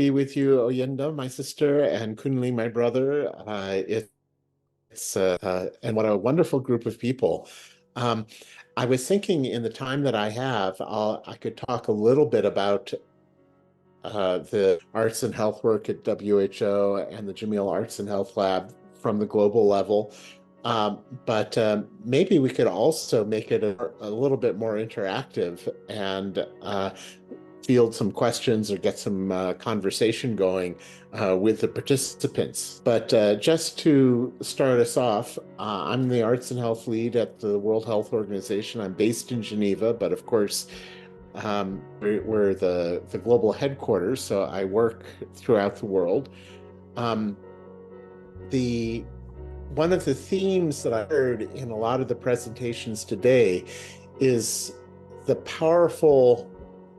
be with you, Oyenda, my sister, and Kunli, my brother. And what a wonderful group of people. Um, I was thinking in the time that I have, I could talk a little bit about the arts and health work at WHO and the Jameel Arts and Health Lab from the global level. But maybe we could also make it a little bit more interactive and field some questions or get some conversation going with the participants. But just to start us off, I'm the Arts and Health Lead at the World Health Organization. I'm based in Geneva, but of course, we're the global headquarters, so I work throughout the world. Um, the One of the themes that I heard in a lot of the presentations today is the powerful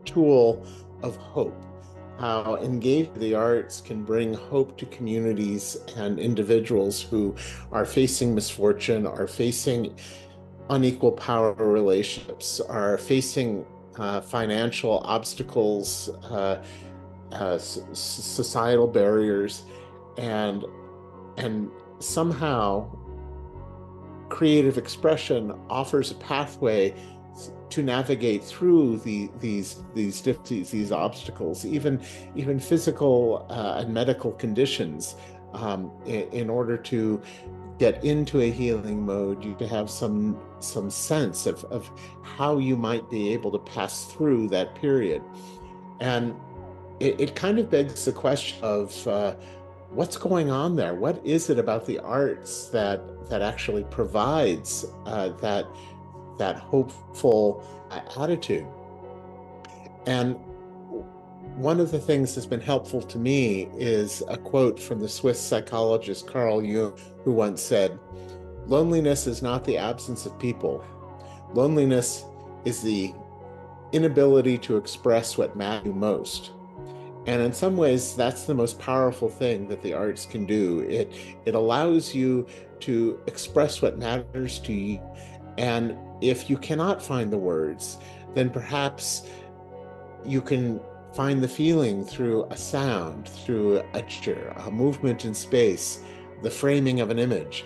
tool of hope. How engaging the arts can bring hope to communities and individuals who are facing misfortune, are facing unequal power relationships, are facing financial obstacles, societal barriers, and and somehow creative expression offers a pathway to navigate through these obstacles, even physical and medical conditions. In order to get into a healing mode, you have to have some sense of how you might be able to pass through that period. And it kind of begs the question of what's going on there? What is it about the arts that actually provides that hopeful attitude? And one of the things that's been helpful to me is a quote from the Swiss psychologist Carl Jung, who once said, "Loneliness is not the absence of people. Loneliness is the inability to express what matters you most." And in some ways, that's the most powerful thing that the arts can do. It allows you to express what matters to you. And if you cannot find the words, then perhaps you can find the feeling through a sound, through a gesture, a movement in space, the framing of an image.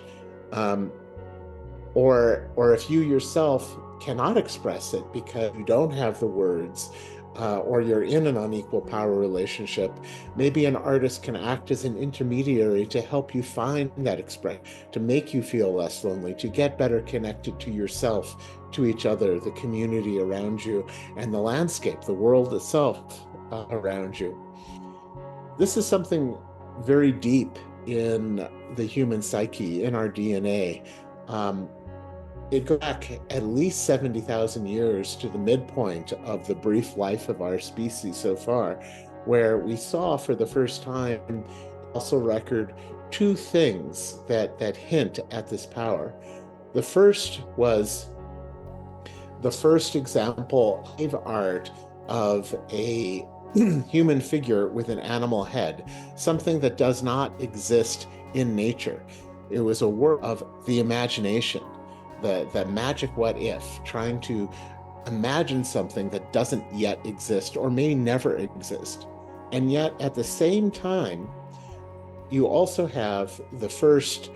Or if you yourself cannot express it because you don't have the words, or you're in an unequal power relationship, maybe an artist can act as an intermediary to help you find that expression, to make you feel less lonely, to get better connected to yourself, to each other, the community around you, and the landscape, the world itself around you. This is something very deep in the human psyche, in our DNA. It goes back at least 70,000 years to the midpoint of the brief life of our species so far, where we saw for the first time fossil record two things that hint at this power. The first was the first example of art of a human figure with an animal head, something that does not exist in nature. It was a work of the imagination. The magic what if, trying to imagine something that doesn't yet exist or may never exist. And yet at the same time, you also have the first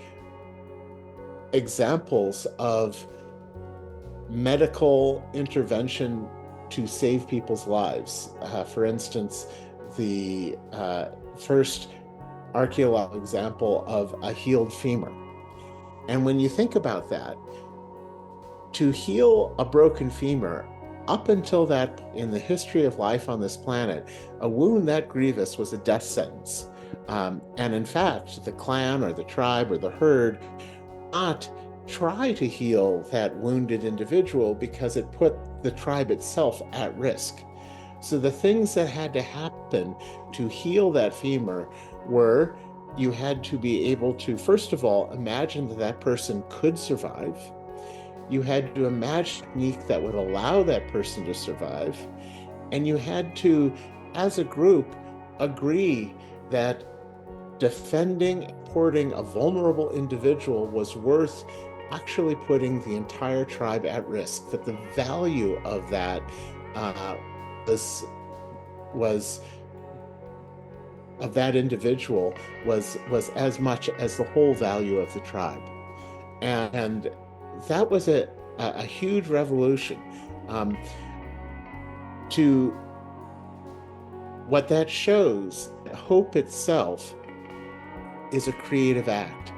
examples of medical intervention to save people's lives. For instance, the first archaeological example of a healed femur. And when you think about that, to heal a broken femur, up until that, in the history of life on this planet, a wound that grievous was a death sentence. And in fact, the clan or the tribe or the herd not try to heal that wounded individual because it put the tribe itself at risk. So the things that had to happen to heal that femur were, you had to be able to, first of all, imagine that that person could survive. You had to imagine a technique that would allow that person to survive. And you had to, as a group, agree that defending, supporting a vulnerable individual was worth actually putting the entire tribe at risk, that the value of that was of that individual was as much as the whole value of the tribe. And that was a huge revolution. To what that shows, hope itself is a creative act.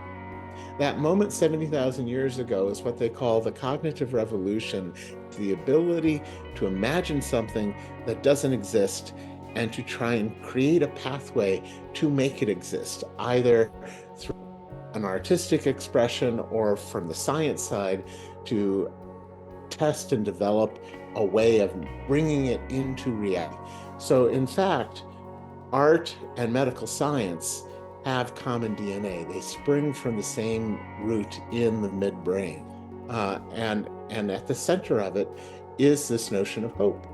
That moment 70,000 years ago is what they call the cognitive revolution, the ability to imagine something that doesn't exist and to try and create a pathway to make it exist, either through an artistic expression or from the science side to test and develop a way of bringing it into reality. So in fact, art and medical science have common DNA. They spring from the same root in the midbrain. And at the center of it is this notion of hope.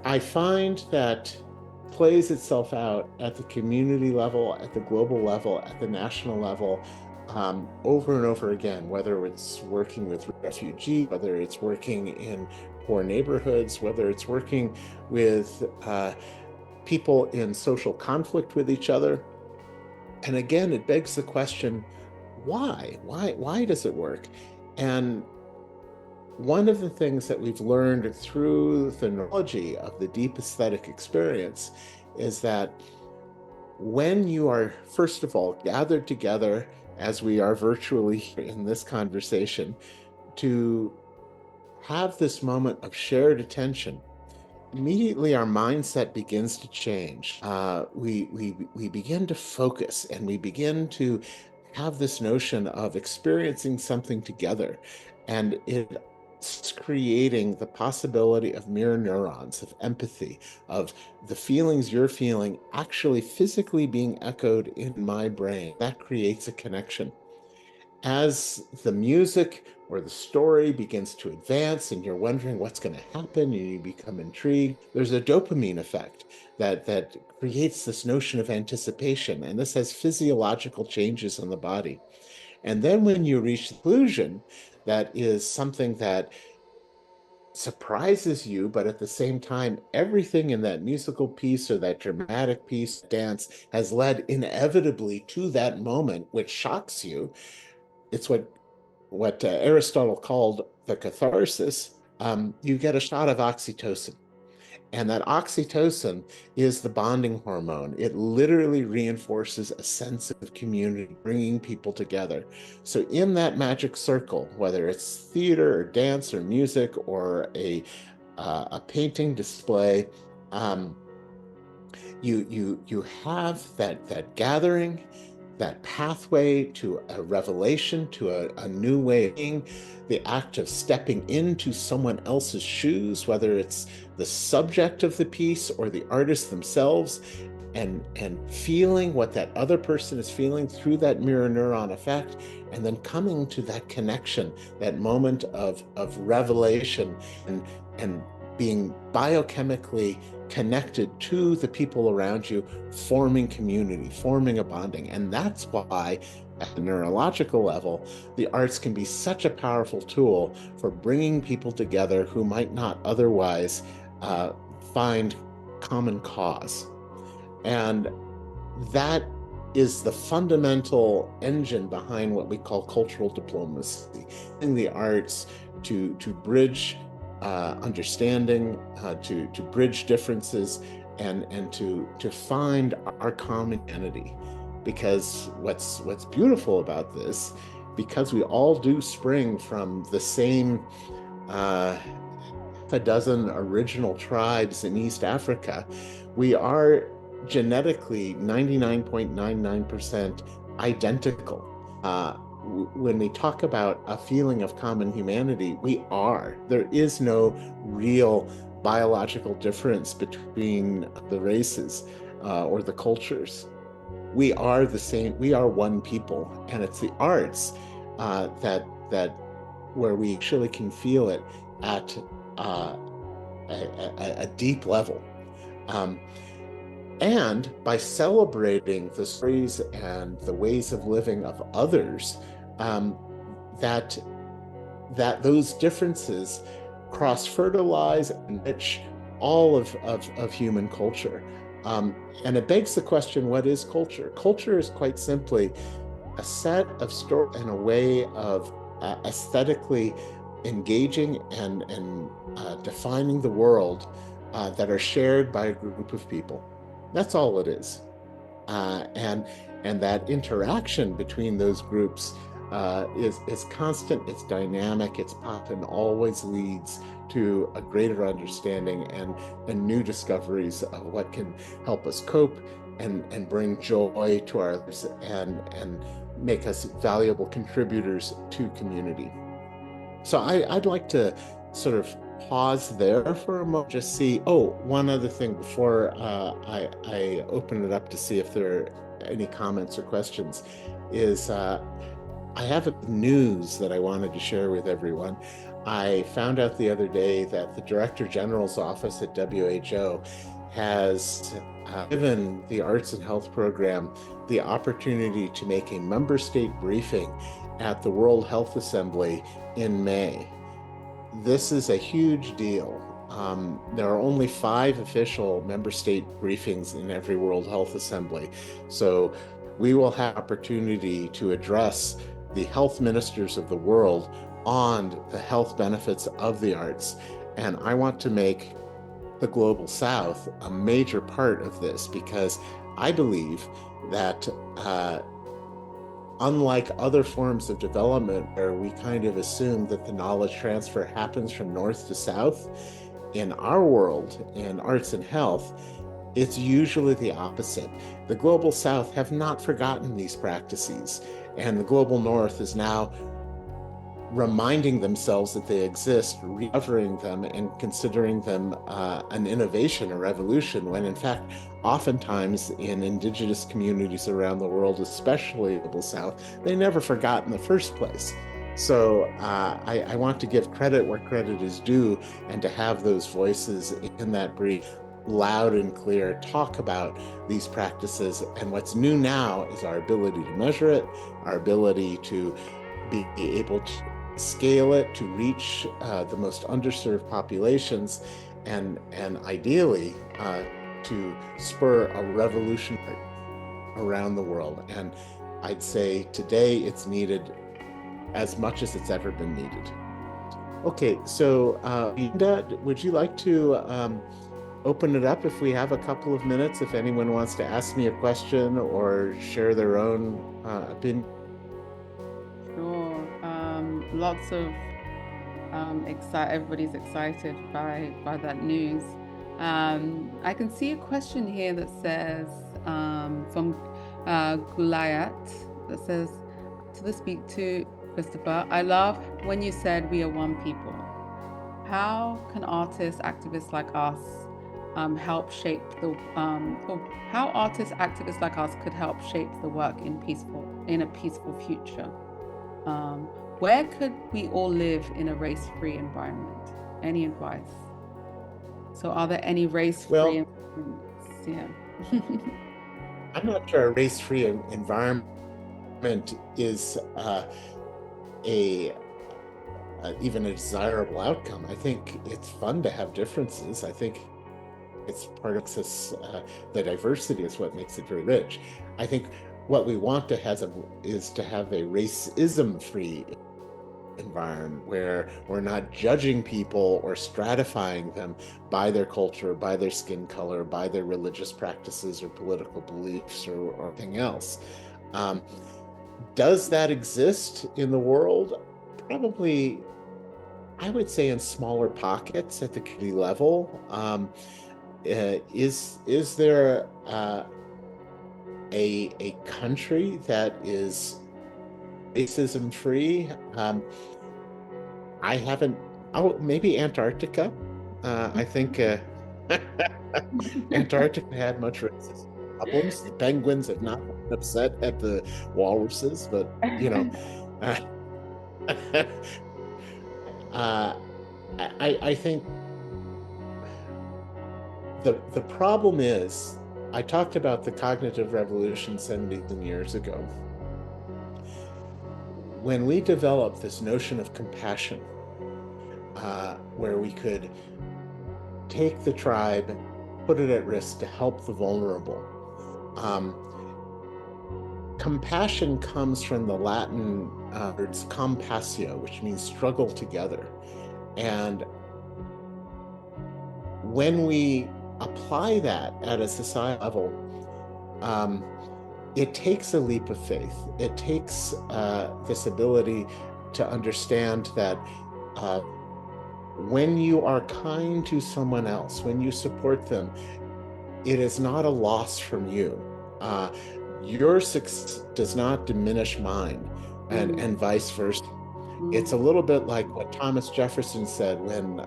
I find that plays itself out at the community level, at the global level, at the national level, over and over again, whether it's working with refugees, whether it's working in poor neighborhoods, whether it's working with people in social conflict with each other. And again, it begs the question, why? Why does it work? And one of the things that we've learned through the neurology of the deep aesthetic experience is that when you are, first of all, gathered together, as we are virtually here in this conversation, to have this moment of shared attention, immediately our mindset begins to change. We begin to focus, and we begin to have this notion of experiencing something together, and it's creating the possibility of mirror neurons, of empathy, of the feelings you're feeling actually physically being echoed in my brain. That creates a connection. As the music or the story begins to advance and you're wondering what's going to happen and you become intrigued, there's a dopamine effect that creates this notion of anticipation, and this has physiological changes in the body. And then when you reach the conclusion, that is something that surprises you, but at the same time, everything in that musical piece or that dramatic piece, dance, has led inevitably to that moment, which shocks you. It's what Aristotle called the catharsis. You get a shot of oxytocin. And that oxytocin is the bonding hormone. It literally reinforces a sense of community, bringing people together. So in that magic circle, whether it's theater or dance or music or a painting display, you have that gathering, that pathway to a revelation, to a new way of being, the act of stepping into someone else's shoes, whether it's the subject of the piece or the artist themselves, and feeling what that other person is feeling through that mirror neuron effect, and then coming to that connection, that moment of revelation, and being biochemically connected to the people around you, forming community, forming a bonding. And that's why, at the neurological level, the arts can be such a powerful tool for bringing people together who might not otherwise find common cause. And that is the fundamental engine behind what we call cultural diplomacy, in the arts to bridge understanding, to bridge differences, and to find our common humanity. Because what's beautiful about this, because we all do spring from the same a dozen original tribes in East Africa, we are genetically 99.99% identical. When we talk about a feeling of common humanity, we are. There is no real biological difference between the races or the cultures. We are the same. We are one people, and it's the arts that where we actually can feel it at a deep level. And by celebrating the stories and the ways of living of others, that those differences cross-fertilize and enrich all of human culture. And it begs the question, what is culture? Culture is quite simply a set of stories and a way of aesthetically engaging and defining the world that are shared by a group of people. That's all it is. And that interaction between those groups is constant, it's dynamic, it's often always leads to a greater understanding and new discoveries of what can help us cope and bring joy to our lives and make us valuable contributors to community. So I'd like to sort of pause there for a moment, just see, one other thing before I open it up to see if there are any comments or questions, is I have news that I wanted to share with everyone. I found out the other day that the Director General's office at WHO has given the Arts and Health Program the opportunity to make a member state briefing at the World Health Assembly in May. This is a huge deal. There are only 5 official member state briefings in every World Health Assembly. So we will have opportunity to address the health ministers of the world on the health benefits of the arts. And I want to make the Global South a major part of this, because I believe that unlike other forms of development where we kind of assume that the knowledge transfer happens from north to south, in our world, in arts and health, it's usually the opposite. The Global South have not forgotten these practices, and the Global North is now reminding themselves that they exist, recovering them, and considering them an innovation, a revolution, when in fact, oftentimes in indigenous communities around the world, especially the Global South, they never forgot in the first place. So I want to give credit where credit is due, and to have those voices in that brief loud and clear talk about these practices. And what's new now is our ability to measure it, our ability to be able to scale it to reach the most underserved populations, and ideally to spur a revolution around the world. And I'd say today it's needed as much as it's ever been needed. Okay, so Linda, would you like to open it up if we have a couple of minutes, if anyone wants to ask me a question or share their own opinion? Sure. Lots of everybody's excited by that news. I can see a question here that says from Gulayat, that says, to speak to Christopher, I love when you said we are one people. How can artists, activists like us help shape the how artists, activists like us could help shape the work in a peaceful future? Where could we all live in a race-free environment? Any advice? So are there any race-free environments? Yeah. I'm not sure a race-free environment is even a desirable outcome. I think it's fun to have differences. I think it's part of this, the diversity is what makes it very rich. I think what we want to have is to have a racism-free environment where we're not judging people or stratifying them by their culture, by their skin color, by their religious practices or political beliefs or anything else. Does that exist in the world? Probably, I would say in smaller pockets at the community level. Is there a country that is racism free? I haven't. Maybe Antarctica. I think Antarctica had much racism problems. The penguins have not been upset at the walruses, but I think the problem is, I talked about the cognitive revolution 70 years ago. When we developed this notion of compassion, where we could take the tribe, put it at risk, to help the vulnerable. Compassion comes from the Latin words compassio, which means struggle together. And when we apply that at a societal level, it takes a leap of faith. It takes this ability to understand that when you are kind to someone else, when you support them, it is not a loss from you. Your success does not diminish mine, and vice versa. It's a little bit like what Thomas Jefferson said when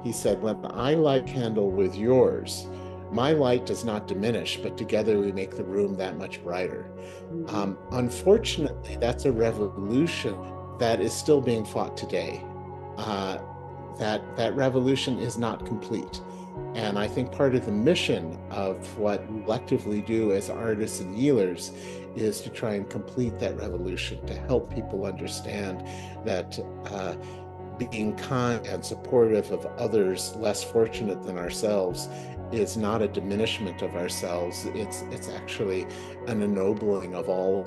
he said, "When I light a candle with yours, my light does not diminish, but together we make the room that much brighter." Unfortunately, that's a revolution that is still being fought today. That revolution is not complete. And I think part of the mission of what we collectively do as artists and healers is to try and complete that revolution, to help people understand that being kind and supportive of others less fortunate than ourselves is not a diminishment of ourselves. It's actually an ennobling of all